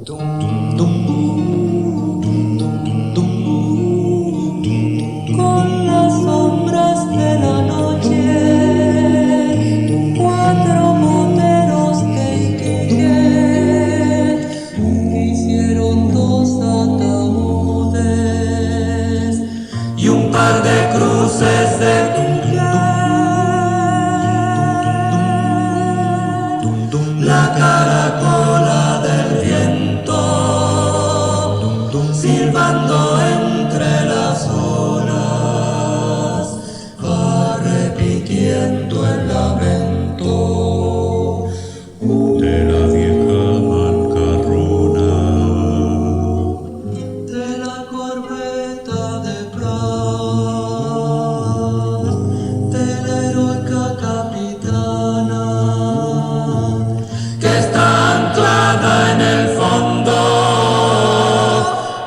Con las sombras de la noche, cuatro moteros de Iquique hicieron dos ataúdes y un par de cruces de la caracola del viento, silbando entre las olas, va repitiendo el lamento de la vieja mancarrona, de la corbeta de Pras, de la heroica capitana que está anclada en el fondo,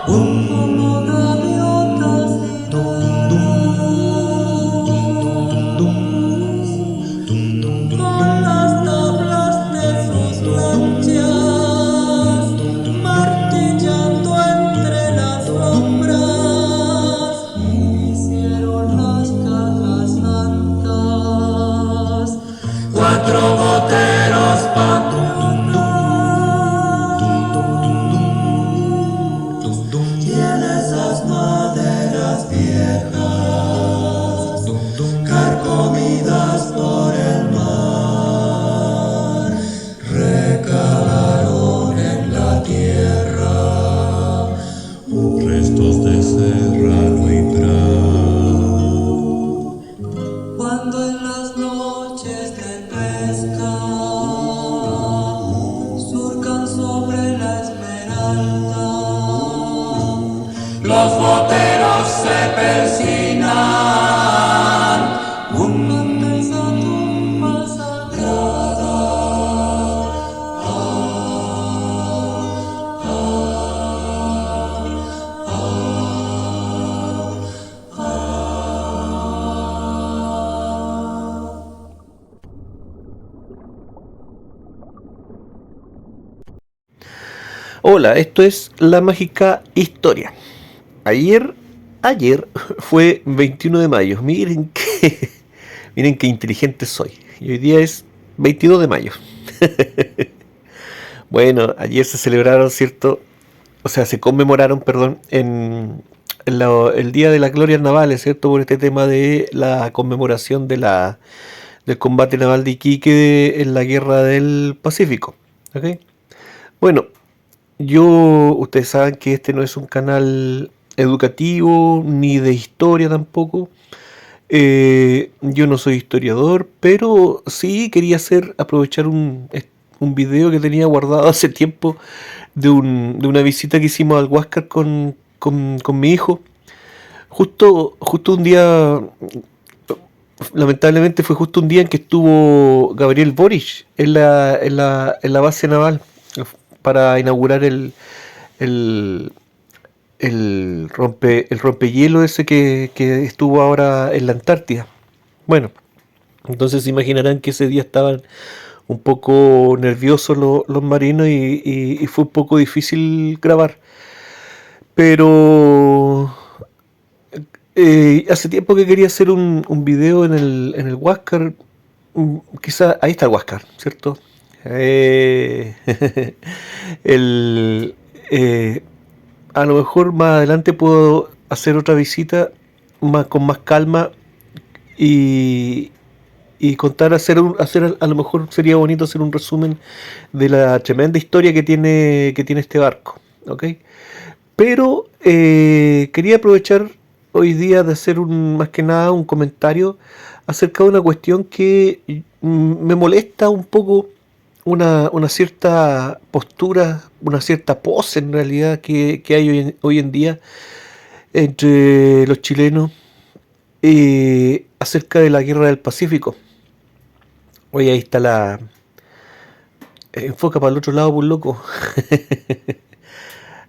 como gaviotas con las tablas de sus lanchas, martillando entre las sombras, hicieron las cajas santas, cuatro boteros y en esas maderas viejas, carcomidas por el mar, recalaron en la tierra restos de serrano y prado. Cuando en las noches de pesca surcan sobre la esmeralda, los boteros se persinan ante esa tumba sagrada. Hola, esto es La Mágica Historia. Ayer fue 21 de mayo. Miren qué inteligente soy. Y hoy día es 22 de mayo. Bueno, ayer se celebraron, ¿cierto? O sea, se conmemoraron, perdón, el Día de las Glorias Navales, ¿cierto? Por este tema de la conmemoración del combate naval de Iquique en la Guerra del Pacífico. ¿Ok? Bueno, ustedes saben que este no es un canal educativo ni de historia tampoco. Yo no soy historiador, pero sí quería aprovechar un video que tenía guardado hace tiempo de una visita que hicimos al Huáscar con mi hijo. Justo un día, lamentablemente fue justo un día en que estuvo Gabriel Boric en la base naval para inaugurar el, el rompehielo ese que estuvo ahora en la Antártida. Bueno, entonces se imaginarán que ese día estaban un poco nerviosos los marinos y fue un poco difícil grabar. Pero hace tiempo que quería hacer un video en el Huáscar. Quizá ahí está el Huáscar, ¿cierto? Eh, el, a lo mejor más adelante puedo hacer otra visita con más calma y, y contar, hacer a lo mejor sería bonito hacer un resumen de la tremenda historia que tiene este barco, ¿ok? Pero quería aprovechar hoy día de hacer más que nada un comentario acerca de una cuestión que me molesta un poco, una cierta postura, una cierta pose en realidad que hay hoy en día entre los chilenos acerca de la guerra del Pacífico. Oye, ahí está enfoca para el otro lado, por loco.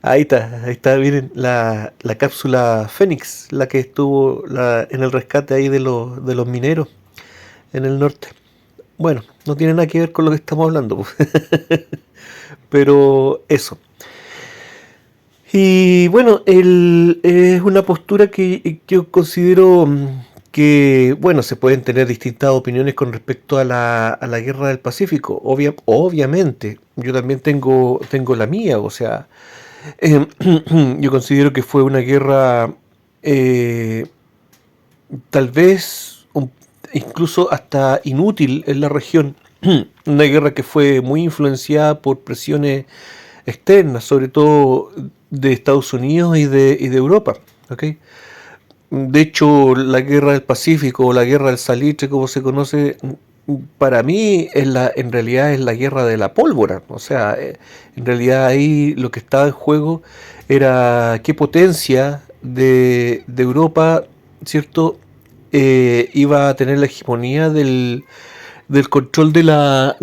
Ahí está, miren, la cápsula Fénix, la que estuvo en el rescate ahí de los mineros en el norte. Bueno, no tiene nada que ver con lo que estamos hablando, pues. Pero eso. Y bueno, es una postura que yo considero que, bueno, se pueden tener distintas opiniones con respecto a la guerra del Pacífico. Obviamente, yo también tengo la mía, o sea, eh, yo considero que fue una guerra eh, tal vez incluso hasta inútil en la región. Una guerra que fue muy influenciada por presiones externas, sobre todo de Estados Unidos y de Europa. ¿Ok? De hecho, la guerra del Pacífico o la guerra del Salitre, como se conoce, para mí en realidad es la guerra de la pólvora. O sea, en realidad ahí lo que estaba en juego era qué potencia de Europa, ¿cierto? Iba a tener la hegemonía del control de la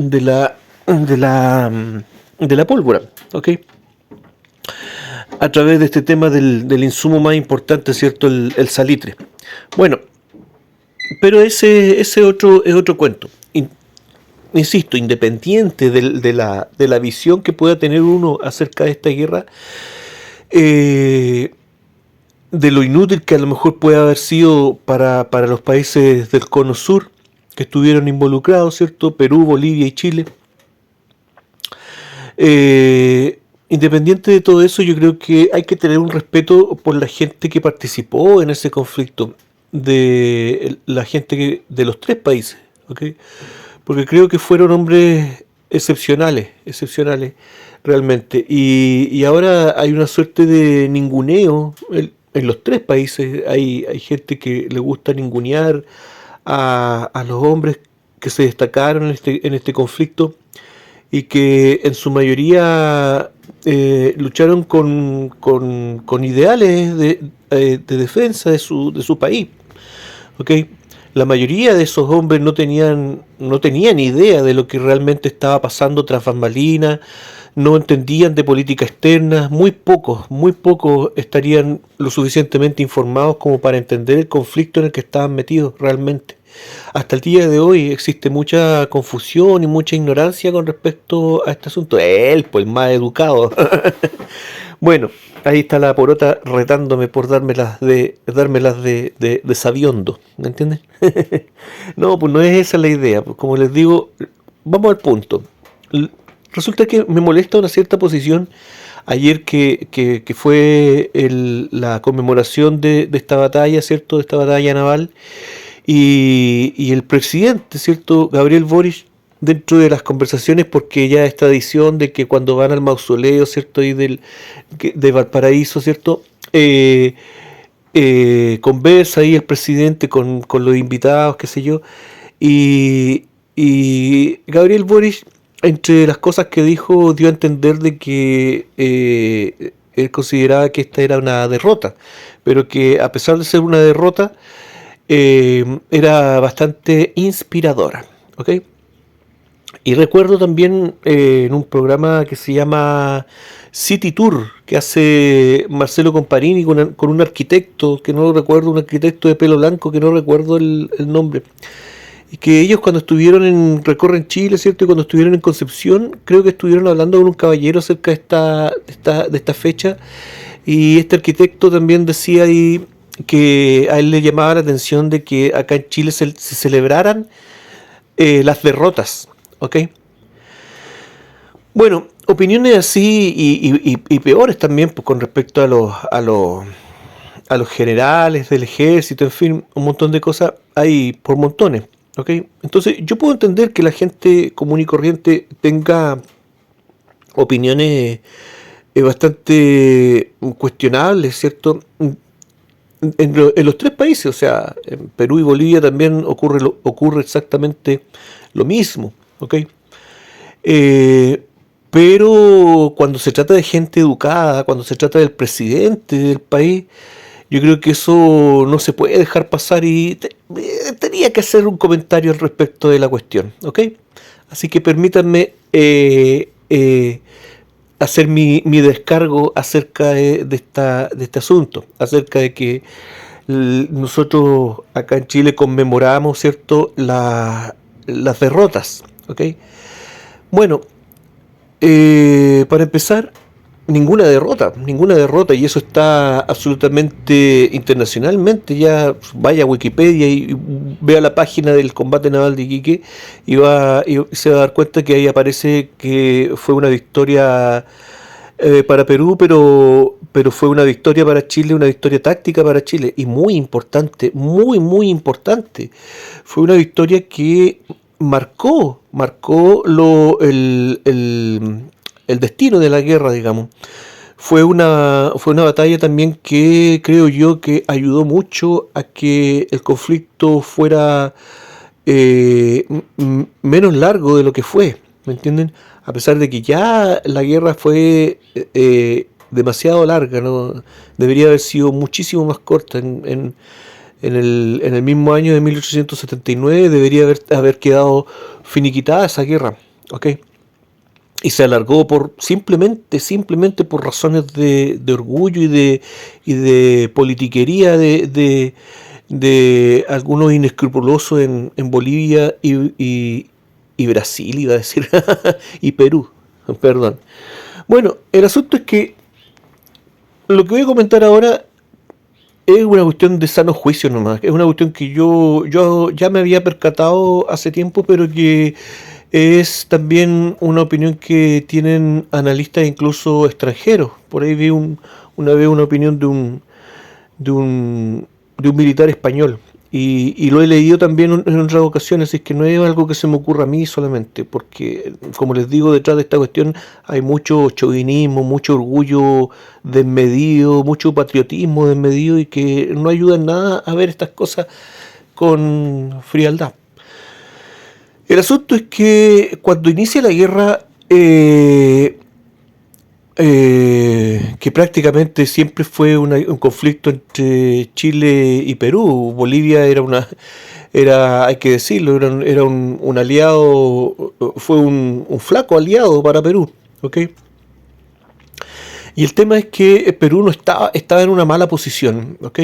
pólvora, ¿ok? A través de este tema del insumo más importante, ¿cierto? El salitre. Bueno, pero ese otro es otro cuento. Insisto, independiente de la visión que pueda tener uno acerca de esta guerra, eh, de lo inútil que a lo mejor puede haber sido para los países del cono sur que estuvieron involucrados, ¿cierto? Perú, Bolivia y Chile. Independiente de todo eso, yo creo que hay que tener un respeto por la gente que participó en ese conflicto, de la gente de los tres países, ¿ok? Porque creo que fueron hombres excepcionales realmente. Y ahora hay una suerte de ninguneo en los tres países. Hay gente que le gusta ningunear a los hombres que se destacaron en este conflicto y que en su mayoría lucharon con ideales de defensa de su país. ¿Ok? La mayoría de esos hombres no tenían idea de lo que realmente estaba pasando tras bambalinas, no entendían de política externa, muy pocos estarían lo suficientemente informados como para entender el conflicto en el que estaban metidos realmente. Hasta el día de hoy existe mucha confusión y mucha ignorancia con respecto a este asunto. Él, pues el más educado. Bueno, ahí está la porota retándome por dármelas de sabiondo, ¿me entienden? No, pues no es esa la idea. Pues como les digo, vamos al punto. Resulta que me molesta una cierta posición ayer que fue la conmemoración de esta batalla, ¿cierto? De esta batalla naval. Y el presidente, ¿cierto? Gabriel Boric, dentro de las conversaciones, porque ya es tradición de que cuando van al mausoleo, ¿cierto? Y de Valparaíso, ¿cierto? Conversa ahí el presidente con los invitados, qué sé yo. Y Gabriel Boric, entre las cosas que dijo, dio a entender de que él consideraba que esta era una derrota, pero que a pesar de ser una derrota, era bastante inspiradora, ¿ok? Y recuerdo también en un programa que se llama City Tour, que hace Marcelo Comparini con un arquitecto, que no recuerdo, un arquitecto de pelo blanco, que no recuerdo el nombre. Y que ellos cuando estuvieron recorren Chile, ¿cierto? Y cuando estuvieron en Concepción, creo que estuvieron hablando con un caballero acerca de esta fecha. Y este arquitecto también decía ahí que a él le llamaba la atención de que acá en Chile se celebraran las derrotas, ¿ok? Bueno, opiniones así y peores también pues, con respecto a los generales del ejército, en fin, un montón de cosas hay por montones, ¿ok? Entonces yo puedo entender que la gente común y corriente tenga opiniones bastante cuestionables, ¿cierto? En los tres países, o sea, en Perú y Bolivia también ocurre exactamente lo mismo, ¿ok? Eh, pero cuando se trata de gente educada, cuando se trata del presidente del país, yo creo que eso no se puede dejar pasar y tenía que hacer un comentario al respecto de la cuestión, ¿ok? Así que permítanme hacer mi descargo acerca de este asunto, acerca de que nosotros acá en Chile conmemoramos, ¿cierto?, las derrotas, ¿ok? Bueno, para empezar, ninguna derrota, y eso está absolutamente internacionalmente. Ya vaya a Wikipedia y vea la página del combate naval de Iquique y se va a dar cuenta que ahí aparece que fue una victoria para Perú, pero fue una victoria para Chile, una victoria táctica para Chile, y muy importante, muy importante. Fue una victoria que marcó el destino de la guerra, digamos. Fue una batalla también que creo yo que ayudó mucho a que el conflicto fuera menos largo de lo que fue, ¿me entienden? A pesar de que ya la guerra fue demasiado larga, ¿no? Debería haber sido muchísimo más corta. En el mismo año de 1879 debería haber quedado finiquitada esa guerra, ¿ok? Y se alargó simplemente por razones de orgullo y de politiquería de algunos inescrupulosos en Bolivia y Brasil, iba a decir, y Perú, perdón. Bueno, el asunto es que lo que voy a comentar ahora es una cuestión de sano juicio nomás. Es una cuestión que yo ya me había percatado hace tiempo, pero que es también una opinión que tienen analistas incluso extranjeros. Por ahí vi una vez una opinión de un militar español. Y lo he leído también en otras ocasiones, así que no es algo que se me ocurra a mí solamente, porque, como les digo, detrás de esta cuestión hay mucho chauvinismo, mucho orgullo desmedido, mucho patriotismo desmedido, y que no ayuda en nada a ver estas cosas con frialdad. El asunto es que cuando inicia la guerra, que prácticamente siempre fue un conflicto entre Chile y Perú. Bolivia hay que decirlo, era un aliado, fue un flaco aliado para Perú, ¿ok? Y el tema es que Perú no estaba en una mala posición, ¿ok?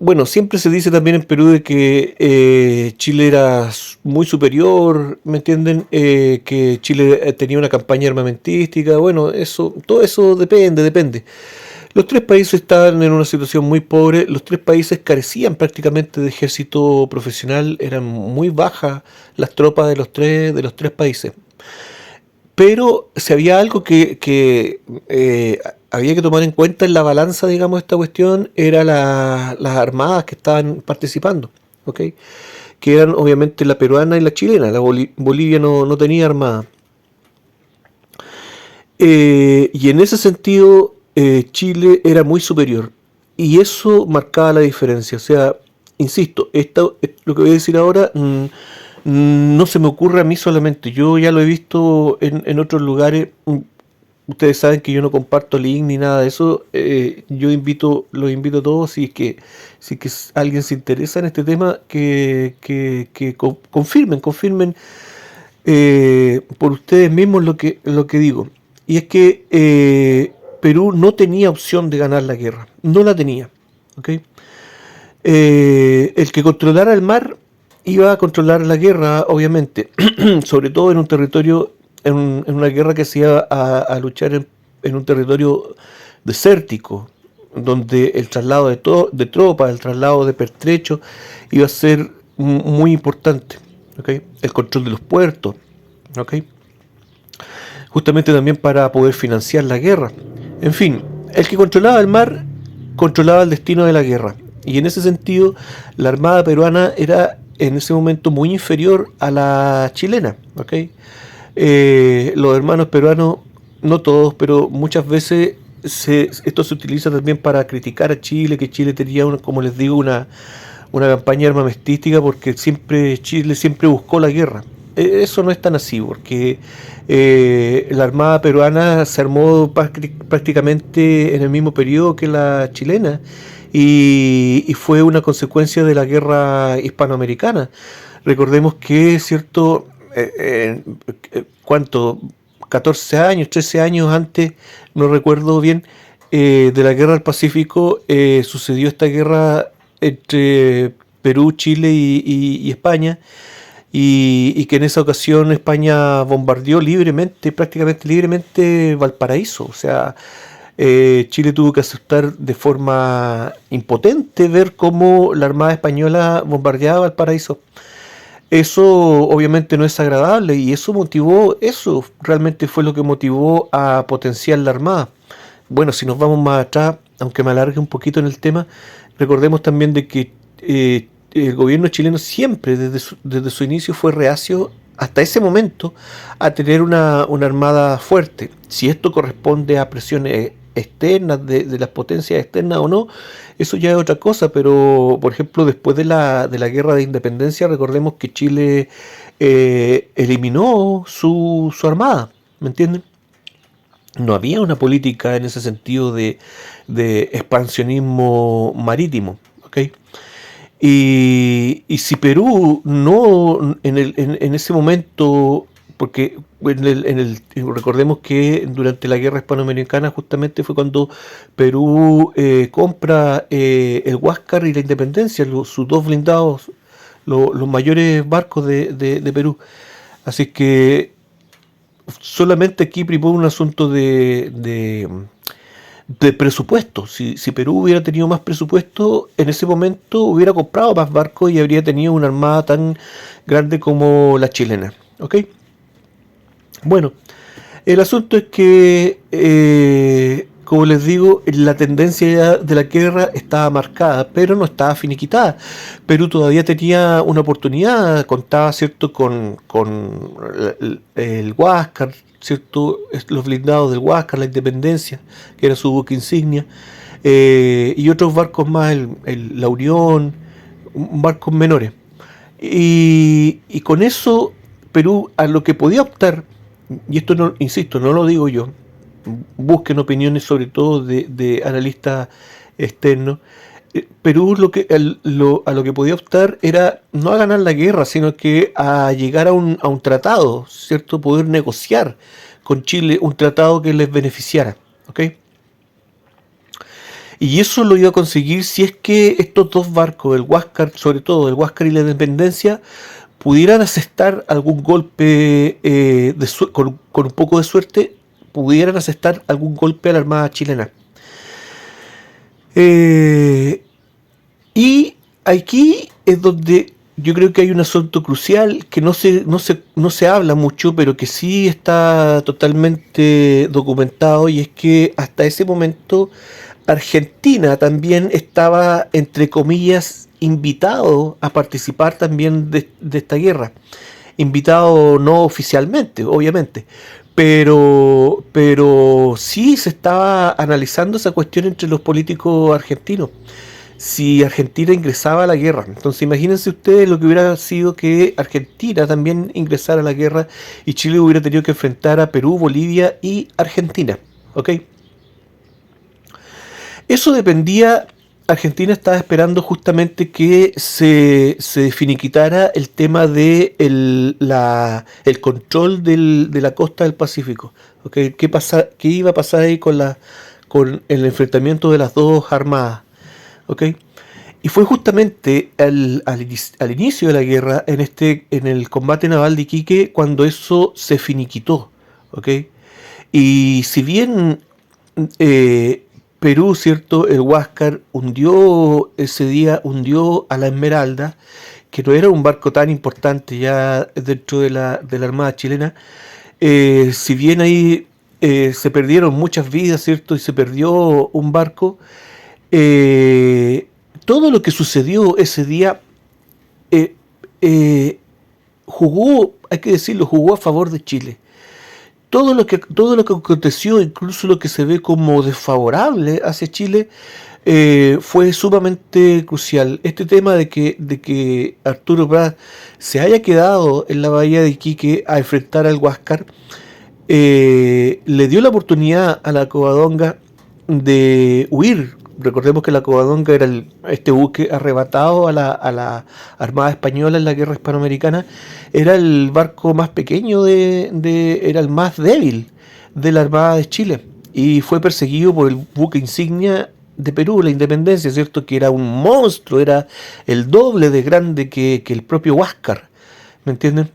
Bueno, siempre se dice también en Perú de que Chile era muy superior, ¿me entienden? Que Chile tenía una campaña armamentística. Bueno, todo eso depende. Los tres países estaban en una situación muy pobre. Los tres países carecían prácticamente de ejército profesional. Eran muy bajas las tropas de los tres países. Pero si había algo que había que tomar en cuenta en la balanza, digamos, de esta cuestión, era las armadas que estaban participando, ¿ok? Que eran obviamente la peruana y la chilena. Bolivia no tenía armada. Y en ese sentido, Chile era muy superior. Y eso marcaba la diferencia. O sea, insisto, lo que voy a decir ahora no se me ocurre a mí solamente. Yo ya lo he visto en otros lugares. Ustedes saben que yo no comparto link ni nada de eso. Los invito a todos, si es que alguien se interesa en este tema, que confirmen por ustedes mismos lo que digo. Y es que Perú no tenía opción de ganar la guerra. No la tenía. ¿Ok? El que controlara el mar iba a controlar la guerra, obviamente. Sobre todo en un territorio, en una guerra que se iba a luchar en un territorio desértico, donde el traslado de tropas, el traslado de pertrechos iba a ser muy importante. ¿Okay? El control de los puertos, ¿okay? Justamente también para poder financiar la guerra. En fin, el que controlaba el mar controlaba el destino de la guerra. Y en ese sentido, la armada peruana era en ese momento muy inferior a la chilena, ¿okay? Los hermanos peruanos, no todos, pero muchas veces esto se utiliza también para criticar a Chile, que Chile tenía, como les digo, una campaña armamentística, porque Chile siempre buscó la guerra. Eso no es tan así, porque la armada peruana se armó prácticamente en el mismo periodo que la chilena, y fue una consecuencia de la guerra hispanoamericana. Recordemos que, cierto, ¿cuánto? 14 años, 13 años antes, no recuerdo bien, de la guerra del Pacífico, sucedió esta guerra entre Perú, Chile y España. y que en esa ocasión España bombardeó libremente, prácticamente libremente, Valparaíso. O sea, Chile tuvo que aceptar de forma impotente ver cómo la Armada Española bombardeaba Valparaíso. Eso obviamente no es agradable y eso realmente fue lo que motivó a potenciar la Armada. Bueno, si nos vamos más atrás, aunque me alargue un poquito en el tema, recordemos también de que el gobierno chileno siempre, desde su inicio, fue reacio hasta ese momento a tener una armada fuerte. Si esto corresponde a presiones externas de las potencias externas o no, eso ya es otra cosa, pero por ejemplo después de la guerra de independencia, recordemos que Chile eliminó su armada, ¿me entienden? No había una política en ese sentido de expansionismo marítimo, ¿ok? Y si Perú no, en ese momento, porque recordemos que durante la guerra hispanoamericana justamente fue cuando Perú compra el Huáscar y la Independencia, sus dos blindados, los mayores barcos de Perú. Así que solamente aquí primó un asunto de presupuesto. Si Perú hubiera tenido más presupuesto, en ese momento hubiera comprado más barcos y habría tenido una armada tan grande como la chilena. ¿Ok? Bueno, el asunto es que, como les digo, la tendencia de la guerra estaba marcada, pero no estaba finiquitada. Perú todavía tenía una oportunidad, contaba, ¿cierto?, con el Huáscar, ¿cierto?, los blindados del Huáscar, la Independencia, que era su buque insignia, y otros barcos más, la Unión, barcos menores. Y con eso, Perú, a lo que podía optar, y esto no, insisto, no lo digo yo, busquen opiniones sobre todo de analistas externos. Perú a lo que podía optar era no a ganar la guerra, sino que a llegar a un tratado, ¿cierto? Poder negociar con Chile un tratado que les beneficiara, ¿ok? Y eso lo iba a conseguir si es que estos dos barcos, el Huáscar, sobre todo el Huáscar y la Independencia, pudieran asestar algún golpe, con un poco de suerte, pudieran asestar algún golpe a la Armada chilena. Y aquí es donde yo creo que hay un asunto crucial que no se habla mucho, pero que sí está totalmente documentado, y es que hasta ese momento Argentina también estaba, entre comillas, invitado a participar también de esta guerra. Invitado no oficialmente, obviamente, pero sí se estaba analizando esa cuestión entre los políticos argentinos, si Argentina ingresaba a la guerra. Entonces imagínense ustedes lo que hubiera sido que Argentina también ingresara a la guerra y Chile hubiera tenido que enfrentar a Perú, Bolivia y Argentina, ¿ok? Eso dependía. Argentina estaba esperando justamente que se finiquitara el tema de el control de la costa del Pacífico. ¿Okay? ¿Qué iba a pasar ahí con el enfrentamiento de las dos armadas? ¿Okay? Y fue justamente al inicio de la guerra, en el combate naval de Iquique, cuando eso se finiquitó. ¿Okay? Y si bien Perú, ¿cierto? El Huáscar ese día hundió a la Esmeralda, que no era un barco tan importante ya dentro de la Armada chilena. Si bien ahí se perdieron muchas vidas, ¿cierto? Y se perdió un barco, todo lo que sucedió ese día eh, eh, hay que decirlo, jugó a favor de Chile. Todo lo que aconteció, incluso lo que se ve como desfavorable hacia Chile, fue sumamente crucial. Este tema de que Arturo Prat se haya quedado en la bahía de Iquique a enfrentar al Huáscar, le dio la oportunidad a la Covadonga de huir. Recordemos que la Covadonga era este buque arrebatado a la Armada Española en la guerra hispanoamericana. Era el barco más pequeño, era el más débil de la Armada de Chile, y fue perseguido por el buque insignia de Perú, la Independencia, ¿cierto? Que era un monstruo, era el doble de grande que el propio Huáscar. ¿me entienden?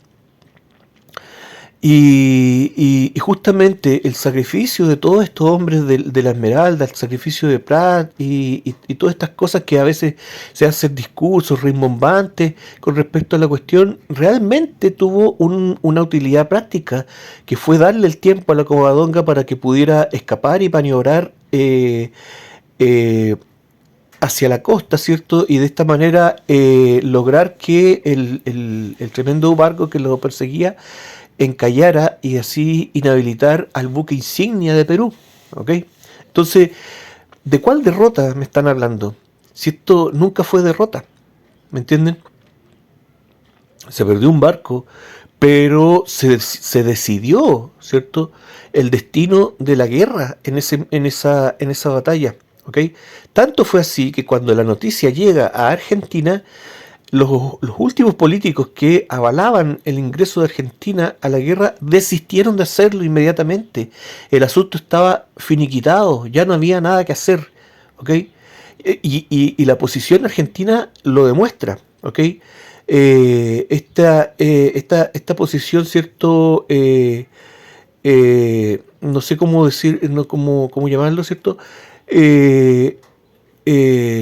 Y justamente el sacrificio de todos estos hombres de la Esmeralda, el sacrificio de Prat y todas estas cosas que a veces se hacen discursos rimbombantes con respecto a la cuestión, realmente tuvo una utilidad práctica, que fue darle el tiempo a la Covadonga para que pudiera escapar y maniobrar eh, hacia la costa, ¿cierto? Y de esta manera lograr que el tremendo barco que lo perseguía encallara y así inhabilitar al buque insignia de Perú, ¿ok? Entonces, ¿de cuál derrota me están hablando? Si esto nunca fue derrota, ¿me entienden? Se perdió un barco, pero se decidió, ¿cierto? El destino de la guerra en esa batalla, ¿ok? Tanto fue así que cuando la noticia llega a Argentina, los últimos políticos que avalaban el ingreso de Argentina a la guerra desistieron de hacerlo inmediatamente. El asunto estaba finiquitado, ya no había nada que hacer, ¿ok? Y la posición argentina lo demuestra, ¿ok? Esta posición, ¿cierto? No sé cómo decir, no cómo llamarlo, ¿cierto? Eh,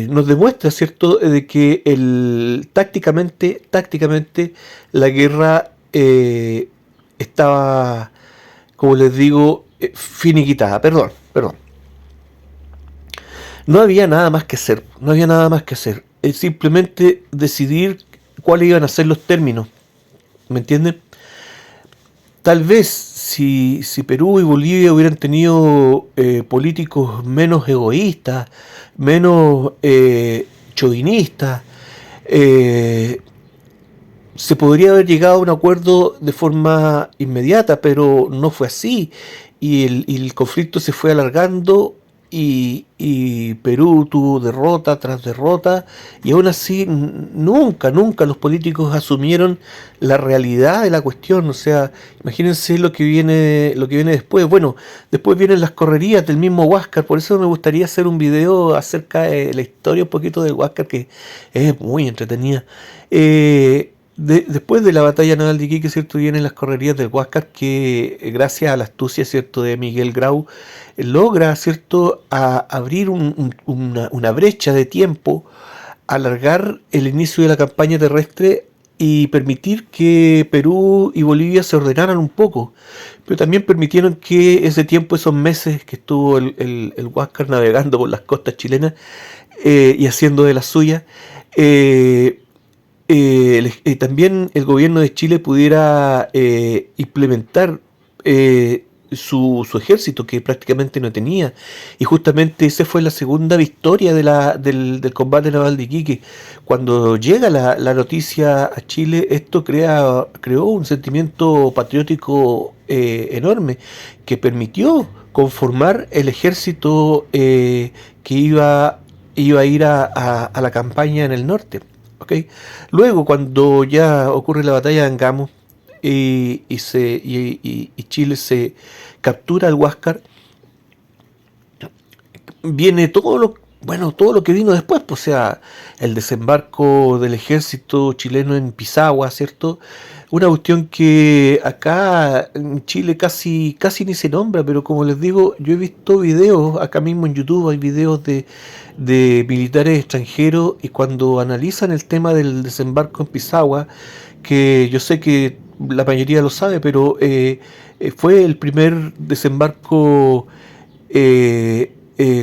nos demuestra, ¿cierto?, de que tácticamente la guerra estaba, como les digo, finiquitada. Perdón. No había nada más que hacer, no había nada más que hacer. Es simplemente decidir cuáles iban a ser los términos, ¿me entienden? Tal vez si Perú y Bolivia hubieran tenido políticos menos egoístas, menos chauvinistas, eh, se podría haber llegado a un acuerdo de forma inmediata, pero no fue así. Y el conflicto se fue alargando y Perú tuvo derrota tras derrota y aún así nunca los políticos asumieron la realidad de la cuestión. O sea, imagínense lo que viene después. Bueno, después vienen las correrías del mismo Huáscar, por eso me gustaría hacer un video acerca de la historia un poquito del Huáscar, que es muy entretenida. Después de la batalla naval de Iquique, ¿cierto?, vienen las correrías del Huáscar, que gracias a la astucia, ¿cierto?, de Miguel Grau, logra, ¿cierto?, a abrir una brecha de tiempo, alargar el inicio de la campaña terrestre y permitir que Perú y Bolivia se ordenaran un poco, pero también permitieron que ese tiempo, esos meses que estuvo el Huáscar navegando por las costas chilenas y haciendo de las suyas, también el gobierno de Chile pudiera implementar su ejército, que prácticamente no tenía. Y justamente esa fue la segunda victoria del combate naval de Iquique. Cuando llega la noticia a Chile, esto creó un sentimiento patriótico enorme, que permitió conformar el ejército que iba a ir a la campaña en el norte. ¿Okay? Luego, cuando ya ocurre la batalla de Angamos y Chile se captura al Huáscar, viene todo lo que vino después, pues, o sea, el desembarco del ejército chileno en Pisagua, ¿cierto? Una cuestión que acá en Chile casi ni se nombra, pero como les digo, yo he visto videos, acá mismo en YouTube hay videos de militares extranjeros, y cuando analizan el tema del desembarco en Pisagua, que yo sé que la mayoría lo sabe, pero fue el primer desembarco,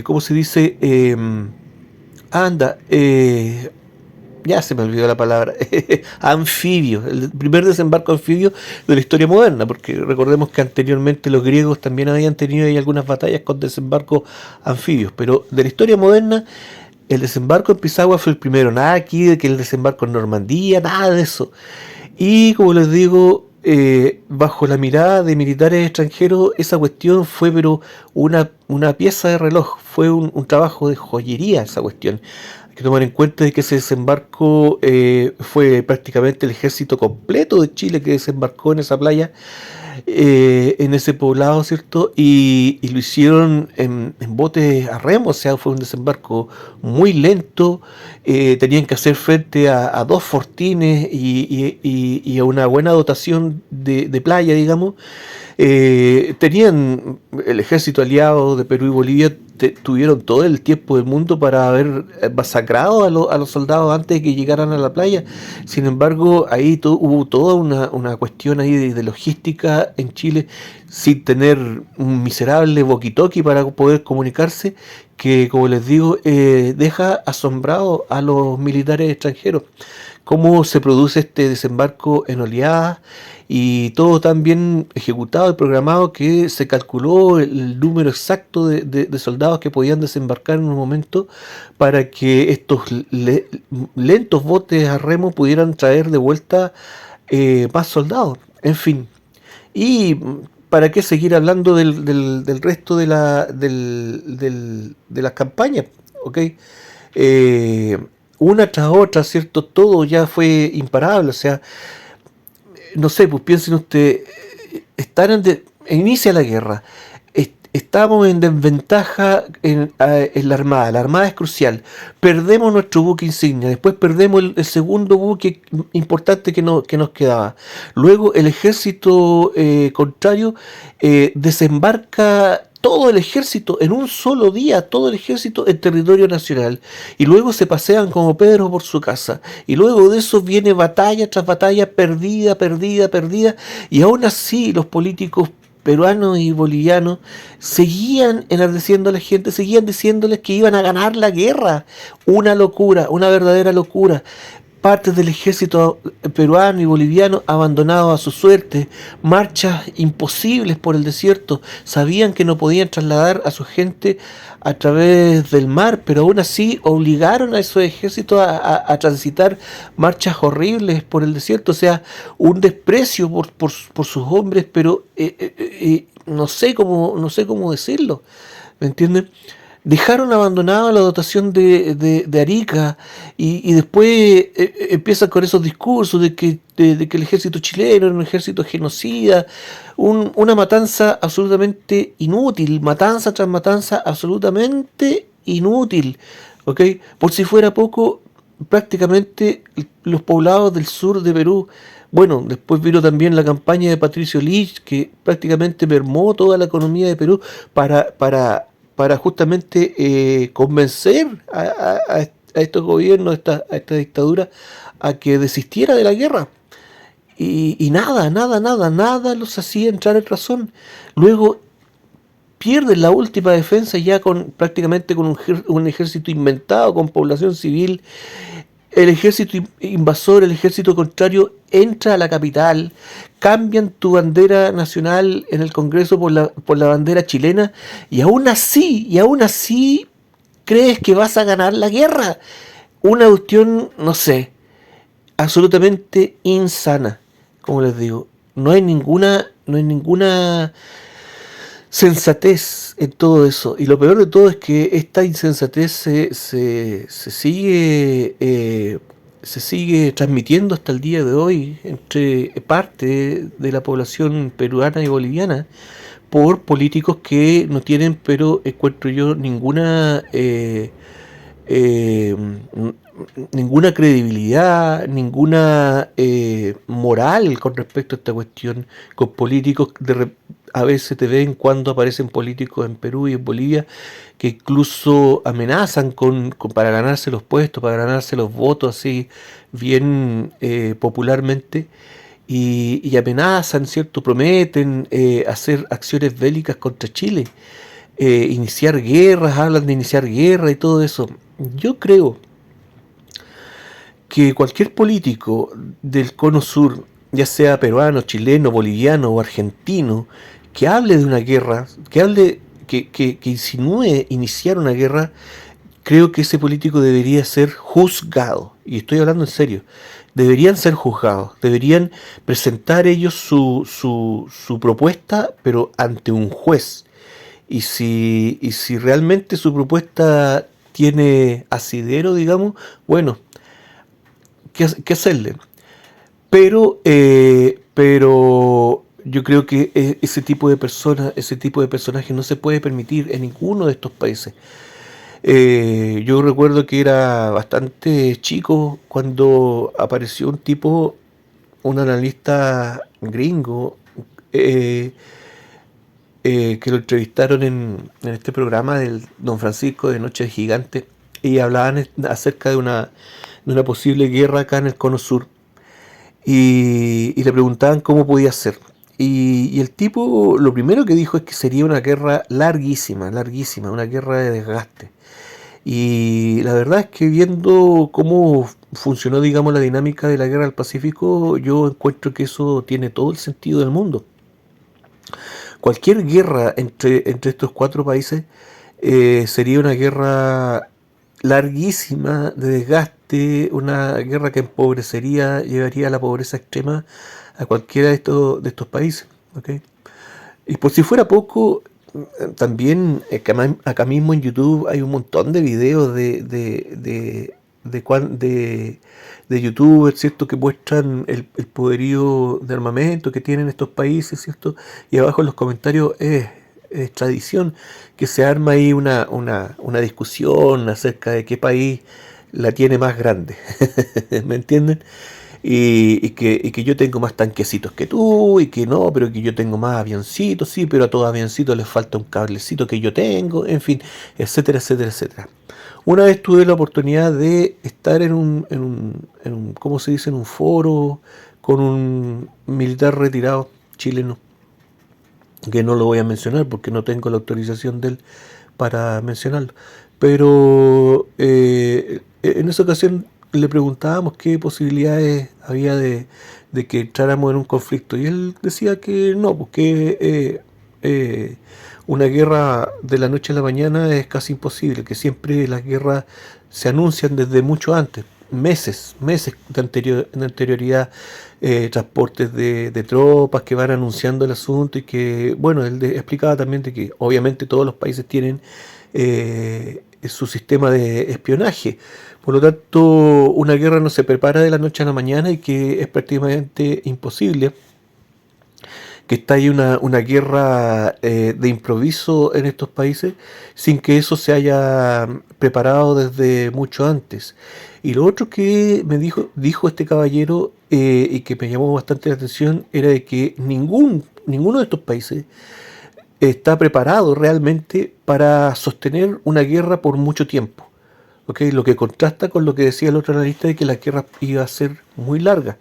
¿cómo se dice? Ya se me olvidó la palabra, anfibio, el primer desembarco anfibio de la historia moderna, porque recordemos que anteriormente los griegos también habían tenido ahí algunas batallas con desembarcos anfibios, pero de la historia moderna el desembarco en Pisagua fue el primero. Nada aquí de que el desembarco en Normandía, nada de eso. Y como les digo, bajo la mirada de militares extranjeros, esa cuestión fue pero una pieza de reloj, fue un trabajo de joyería esa cuestión. Hay que tomar en cuenta de que ese desembarco fue prácticamente el ejército completo de Chile que desembarcó en esa playa, en ese poblado, ¿cierto? Y lo hicieron en botes a remo, o sea, fue un desembarco muy lento, tenían que hacer frente a dos fortines y a una buena dotación de playa, digamos. Tenían el ejército aliado de Perú y Bolivia, tuvieron todo el tiempo del mundo para haber masacrado a los soldados antes de que llegaran a la playa. Sin embargo, ahí hubo toda una cuestión ahí de logística en Chile, sin tener un miserable walkie-talkie para poder comunicarse, que, como les digo, deja asombrado a los militares extranjeros. Cómo se produce este desembarco en oleadas y todo tan bien ejecutado y programado que se calculó el número exacto de soldados que podían desembarcar en un momento para que estos lentos botes a remo pudieran traer de vuelta más soldados. En fin, y para qué seguir hablando del resto de las campañas, ¿ok? Eh, una tras otra, ¿cierto? Todo ya fue imparable, o sea, no sé, pues piensen ustedes, inicia la guerra, estamos en desventaja en la Armada es crucial, perdemos nuestro buque insignia, después perdemos el segundo buque importante que nos quedaba, luego el ejército contrario desembarca todo el ejército en un solo día, todo el ejército en territorio nacional, y luego se pasean como Pedro por su casa, y luego de eso viene batalla tras batalla, perdida, perdida, perdida, y aún así los políticos peruanos y bolivianos seguían enardeciendo a la gente, seguían diciéndoles que iban a ganar la guerra. Una locura, una verdadera locura. Partes del ejército peruano y boliviano abandonados a su suerte, marchas imposibles por el desierto, sabían que no podían trasladar a su gente a través del mar, pero aún así obligaron a esos ejércitos a transitar marchas horribles por el desierto, o sea, un desprecio por sus hombres, pero no sé cómo decirlo, ¿me entienden? Dejaron abandonada la dotación de Arica y después empiezan con esos discursos de que el ejército chileno era un ejército genocida, una matanza absolutamente inútil, matanza tras matanza absolutamente inútil, ¿ok? Por si fuera poco, prácticamente los poblados del sur de Perú, bueno, después vino también la campaña de Patricio Lich, que prácticamente mermó toda la economía de Perú para justamente convencer a estos gobiernos, a esta dictadura, a que desistiera de la guerra. Y nada los hacía entrar en razón. Luego pierden la última defensa ya prácticamente con un ejército inventado, con población civil. El ejército invasor, el ejército contrario, entra a la capital, cambian tu bandera nacional en el Congreso por la bandera chilena, y aún así crees que vas a ganar la guerra. Una cuestión, no sé, absolutamente insana, como les digo. No hay ninguna sensatez en todo eso. Y lo peor de todo es que esta insensatez se sigue transmitiendo hasta el día de hoy entre parte de la población peruana y boliviana por políticos que no tienen, pero encuentro yo, eh, ninguna credibilidad, ninguna moral con respecto a esta cuestión, con políticos a veces de vez en cuando aparecen políticos en Perú y en Bolivia que incluso amenazan para ganarse los puestos, para ganarse los votos así bien popularmente, y amenazan, ¿cierto? Prometen hacer acciones bélicas contra Chile, iniciar guerras, hablan de iniciar guerra y todo eso. Yo creo que cualquier político del cono sur, ya sea peruano, chileno, boliviano o argentino, que hable de una guerra, que insinúe iniciar una guerra, creo que ese político debería ser juzgado. Y estoy hablando en serio. Deberían ser juzgados, deberían presentar ellos su propuesta, pero ante un juez. Y si realmente su propuesta tiene asidero, digamos, bueno, ¿qué hacerle? Pero yo creo que ese tipo de personas, ese tipo de personajes no se puede permitir en ninguno de estos países. Yo recuerdo que era bastante chico cuando apareció un tipo, un analista gringo, eh, que lo entrevistaron en este programa del Don Francisco de Noche de Gigante, y hablaban acerca de una posible guerra acá en el Cono Sur, y le preguntaban cómo podía ser. Y el tipo lo primero que dijo es que sería una guerra larguísima, larguísima, una guerra de desgaste. Y la verdad es que viendo cómo funcionó, digamos, la dinámica de la guerra del Pacífico, yo encuentro que eso tiene todo el sentido del mundo. Cualquier guerra entre estos cuatro países sería una guerra larguísima, de desgaste, una guerra que empobrecería, llevaría a la pobreza extrema a cualquiera de estos países. ¿Ok? Y por si fuera poco, también acá mismo en YouTube hay un montón de videos de youtubers, ¿cierto? Que muestran el poderío de armamento que tienen estos países, ¿cierto? Y abajo en los comentarios es tradición que se arma ahí una discusión acerca de qué país la tiene más grande. ¿Me entienden? Y que yo tengo más tanquecitos que tú, y que no, pero que yo tengo más avioncitos, sí, pero a todo avioncito les falta un cablecito que yo tengo, en fin, etcétera, etcétera, etcétera. Una vez tuve la oportunidad de estar ¿cómo se dice? En un foro con un militar retirado chileno, que no lo voy a mencionar porque no tengo la autorización de él para mencionarlo. Pero en esa ocasión le preguntábamos qué posibilidades había de que entráramos en un conflicto. Y él decía que no, porque una guerra de la noche a la mañana es casi imposible, que siempre las guerras se anuncian desde mucho antes, meses de anterioridad, transportes de tropas que van anunciando el asunto, y que, bueno, él explicaba también de que obviamente todos los países tienen su sistema de espionaje. Por lo tanto, una guerra no se prepara de la noche a la mañana, y que es prácticamente imposible que estalle una guerra de improviso en estos países sin que eso se haya preparado desde mucho antes. Y lo otro que dijo este caballero, y que me llamó bastante la atención, era de que ninguno de estos países está preparado realmente para sostener una guerra por mucho tiempo. ¿Okay? Lo que contrasta con lo que decía el otro analista de que la guerra iba a ser muy larga.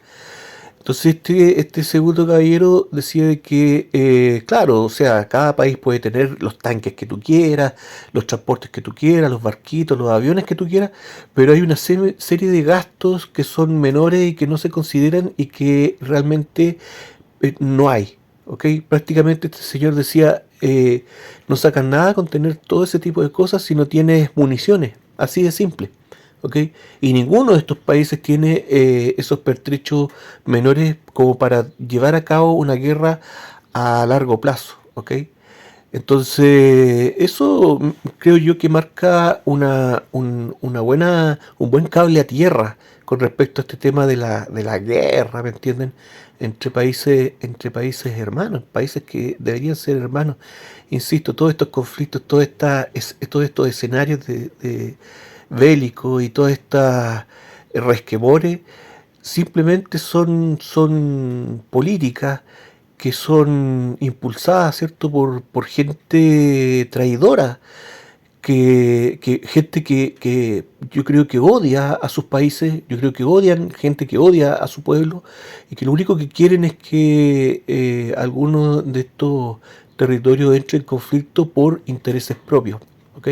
Entonces este segundo caballero decía de que, claro, o sea, cada país puede tener los tanques que tú quieras, los transportes que tú quieras, los barquitos, los aviones que tú quieras, pero hay una serie de gastos que son menores y que no se consideran, y que realmente no hay. ¿Ok? Prácticamente este señor decía, no sacan nada con tener todo ese tipo de cosas si no tienes municiones, así de simple. ¿Ok? Y ninguno de estos países tiene esos pertrechos menores como para llevar a cabo una guerra a largo plazo. ¿Ok? Entonces, eso creo yo que marca un buen cable a tierra con respecto a este tema de la guerra, ¿me entienden? Entre países hermanos, países que deberían ser hermanos. Insisto, todos estos conflictos, todos estos escenarios de bélicos, y todas estas resquemores simplemente son políticas que son impulsadas, ¿cierto?, por gente traidora, gente que yo creo que odia a sus países, yo creo que odian, gente que odia a su pueblo, y que lo único que quieren es que algunos de estos territorios entren en conflicto por intereses propios. ¿Ok?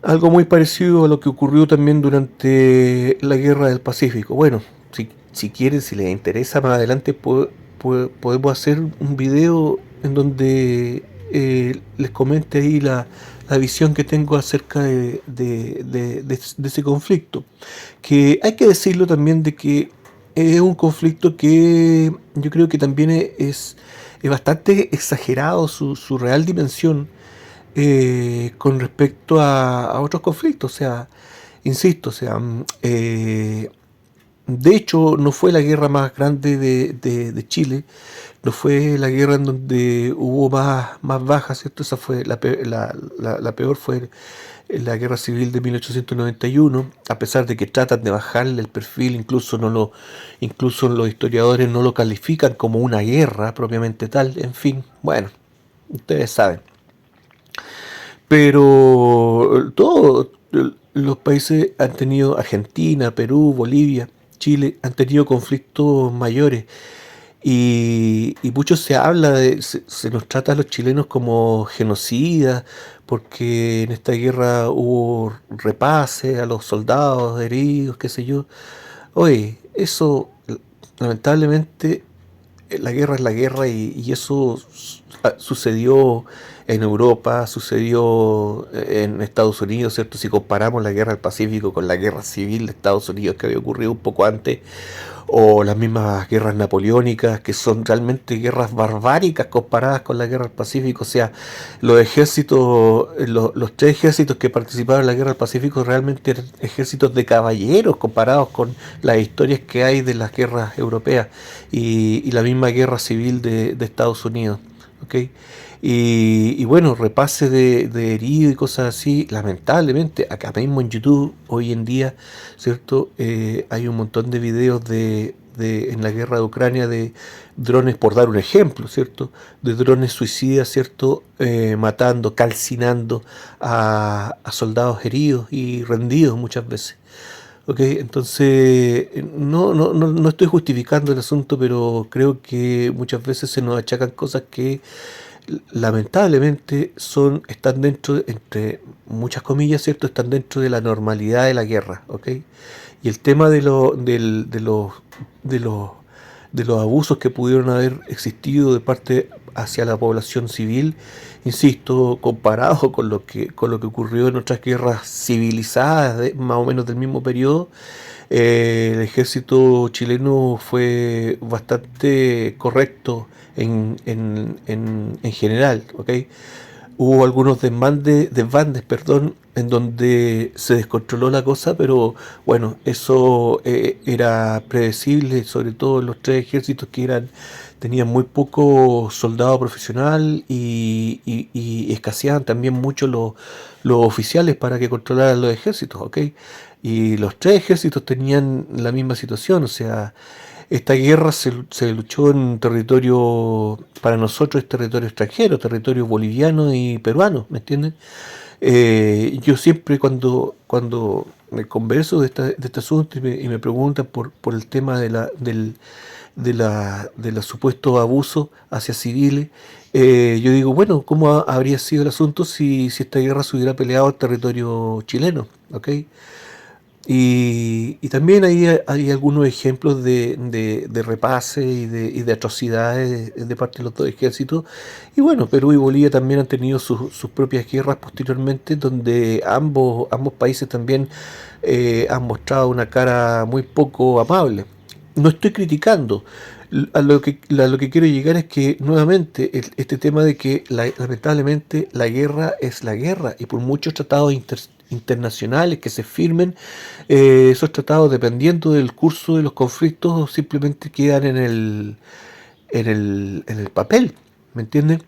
Algo muy parecido a lo que ocurrió también durante la Guerra del Pacífico. Bueno, si quieren, si les interesa, más adelante podemos hacer un video en donde les comente ahí la visión que tengo acerca de ese conflicto. Que hay que decirlo también de que es un conflicto que yo creo que también es bastante exagerado su real dimensión, con respecto a otros conflictos. O sea, insisto, o sea, De hecho, no fue la guerra más grande de Chile, no fue la guerra en donde hubo más bajas, ¿cierto? Esa fue la peor, fue la guerra civil de 1891, a pesar de que tratan de bajarle el perfil, incluso los historiadores no lo califican como una guerra propiamente tal, en fin, bueno, ustedes saben. Pero todos los países han tenido, Argentina, Perú, Bolivia, Chile, han tenido conflictos mayores y mucho se habla se nos trata a los chilenos como genocidas, porque en esta guerra hubo repase a los soldados heridos, qué sé yo. Oye, eso lamentablemente la guerra es la guerra y eso sucedió en Europa, sucedió en Estados Unidos, ¿cierto? Si comparamos la guerra del Pacífico con la guerra civil de Estados Unidos que había ocurrido un poco antes, o las mismas guerras napoleónicas, que son realmente guerras barbáricas comparadas con la guerra del Pacífico. O sea, los ejércitos, los tres ejércitos que participaron en la guerra del Pacífico realmente eran ejércitos de caballeros comparados con las historias que hay de las guerras europeas y la misma guerra civil de Estados Unidos. ¿Okay? Y bueno, repase de heridos y cosas así, lamentablemente, acá mismo en YouTube, hoy en día, ¿cierto? Hay un montón de videos en la guerra de Ucrania de drones, por dar un ejemplo, ¿cierto? De drones suicidas, ¿cierto? Matando, calcinando a soldados heridos y rendidos muchas veces. Ok, entonces no estoy justificando el asunto, pero creo que muchas veces se nos achacan cosas que lamentablemente están dentro, entre muchas comillas, ¿cierto? Están dentro de la normalidad de la guerra, ¿ok? Y el tema de los, de los abusos que pudieron haber existido de parte hacia la población civil, insisto, comparado con lo que ocurrió en otras guerras civilizadas más o menos del mismo periodo, el ejército chileno fue bastante correcto en general, ¿ok? Hubo algunos desbandes, perdón, en donde se descontroló la cosa, pero bueno, eso era predecible, sobre todo en los tres ejércitos tenían muy poco soldado profesional y escaseaban también mucho los oficiales para que controlaran los ejércitos, ¿ok? Y los tres ejércitos tenían la misma situación, o sea, esta guerra se luchó en territorio, para nosotros es territorio extranjero, territorio boliviano y peruano, ¿me entienden? Yo siempre cuando me converso de este asunto y me preguntan por el tema de los supuestos abusos hacia civiles, yo digo, bueno, ¿cómo habría sido el asunto si esta guerra se hubiera peleado en territorio chileno? ¿Ok? Y también hay algunos ejemplos de repase y de atrocidades de parte de los dos ejércitos. Y bueno, Perú y Bolivia también han tenido sus propias guerras posteriormente, donde ambos países también han mostrado una cara muy poco amable. No estoy criticando. A lo que quiero llegar es que nuevamente este tema de que lamentablemente la guerra es la guerra y por muchos tratados internacionales que se firmen, esos tratados, dependiendo del curso de los conflictos, simplemente quedan en el papel, ¿me entienden?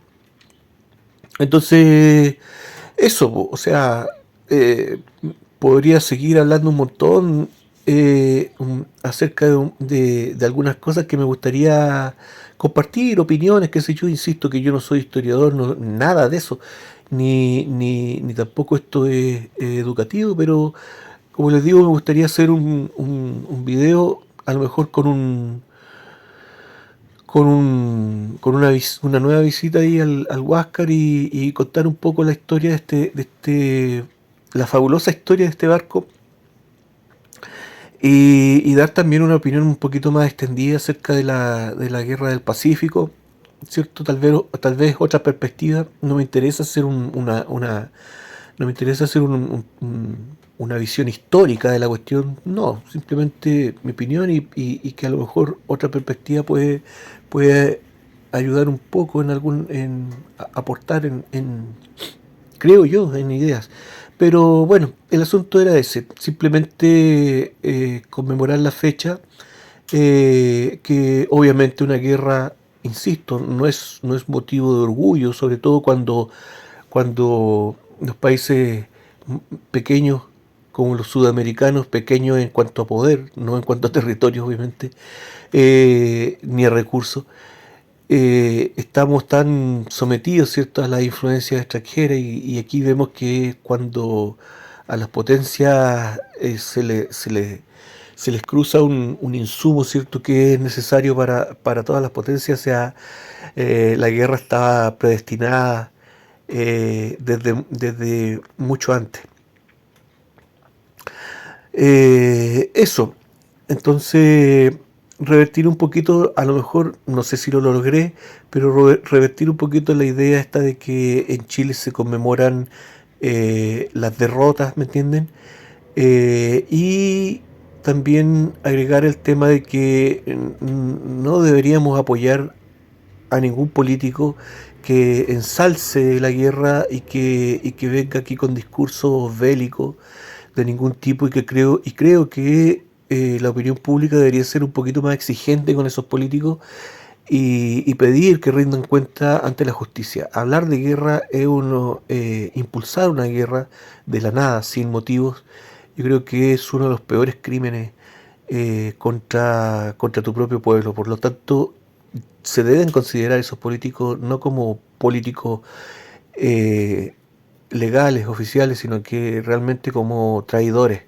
Entonces, eso, o sea, eh, podría seguir hablando un montón acerca de algunas cosas que me gustaría compartir, opiniones, qué sé yo, insisto que yo no soy historiador, nada de eso, ni tampoco esto es educativo, pero como les digo, me gustaría hacer un video, a lo mejor con una nueva visita ahí al Huáscar y contar un poco la historia la fabulosa historia de este barco y dar también una opinión un poquito más extendida acerca de la guerra del Pacífico, ¿cierto? Tal vez otra perspectiva. No me interesa hacer no me interesa hacer una visión histórica de la cuestión, no, simplemente mi opinión y que a lo mejor otra perspectiva puede ayudar un poco en aportar creo yo, en ideas. Pero bueno, el asunto era ese, simplemente conmemorar la fecha, que obviamente una guerra, insisto, no es motivo de orgullo, sobre todo cuando los países pequeños como los sudamericanos, pequeños en cuanto a poder, no en cuanto a territorio obviamente, ni a recursos, estamos tan sometidos, ¿cierto?, a las influencias extranjeras y aquí vemos que cuando a las potencias se les cruza un insumo, ¿cierto?, que es necesario para todas las potencias, o sea, la guerra estaba predestinada desde mucho antes. Eso, entonces revertir un poquito, a lo mejor, no sé si lo logré, pero revertir un poquito la idea esta de que en Chile se conmemoran las derrotas, ¿me entienden? Y también agregar el tema de que no deberíamos apoyar a ningún político que ensalce la guerra y que venga aquí con discursos bélicos de ningún tipo y creo que la opinión pública debería ser un poquito más exigente con esos políticos y pedir que rindan cuenta ante la justicia. Hablar de guerra es impulsar una guerra de la nada, sin motivos. Yo creo que es uno de los peores crímenes contra tu propio pueblo. Por lo tanto, se deben considerar esos políticos no como políticos eh, legales, oficiales, sino que realmente como traidores,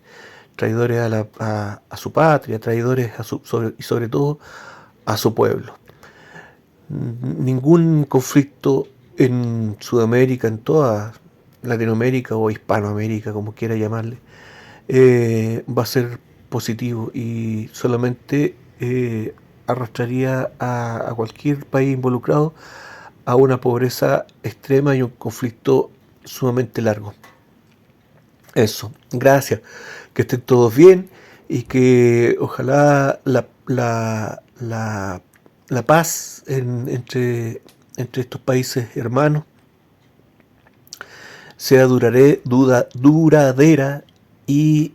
traidores a su patria, traidores y sobre todo a su pueblo. Ningún conflicto en Sudamérica, en toda Latinoamérica o Hispanoamérica, como quiera llamarle, va a ser positivo y solamente arrastraría a cualquier país involucrado a una pobreza extrema y un conflicto sumamente largo. Eso, gracias. Que estén todos bien y que ojalá la paz entre estos países hermanos sea duradera y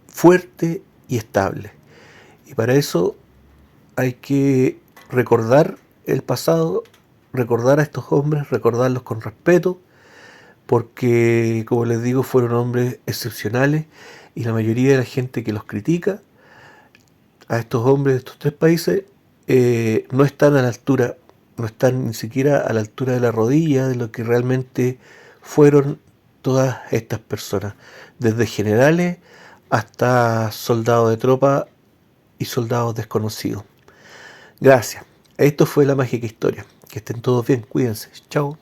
fuerte y estable. Y para eso hay que recordar el pasado, recordar a estos hombres, recordarlos con respeto, porque, como les digo, fueron hombres excepcionales y la mayoría de la gente que los critica a estos hombres de estos tres países no están a la altura, no están ni siquiera a la altura de la rodilla de lo que realmente fueron todas estas personas, desde generales hasta soldados de tropa y soldados desconocidos. Gracias. Esto fue La Mágica Historia. Que estén todos bien, cuídense. Chao.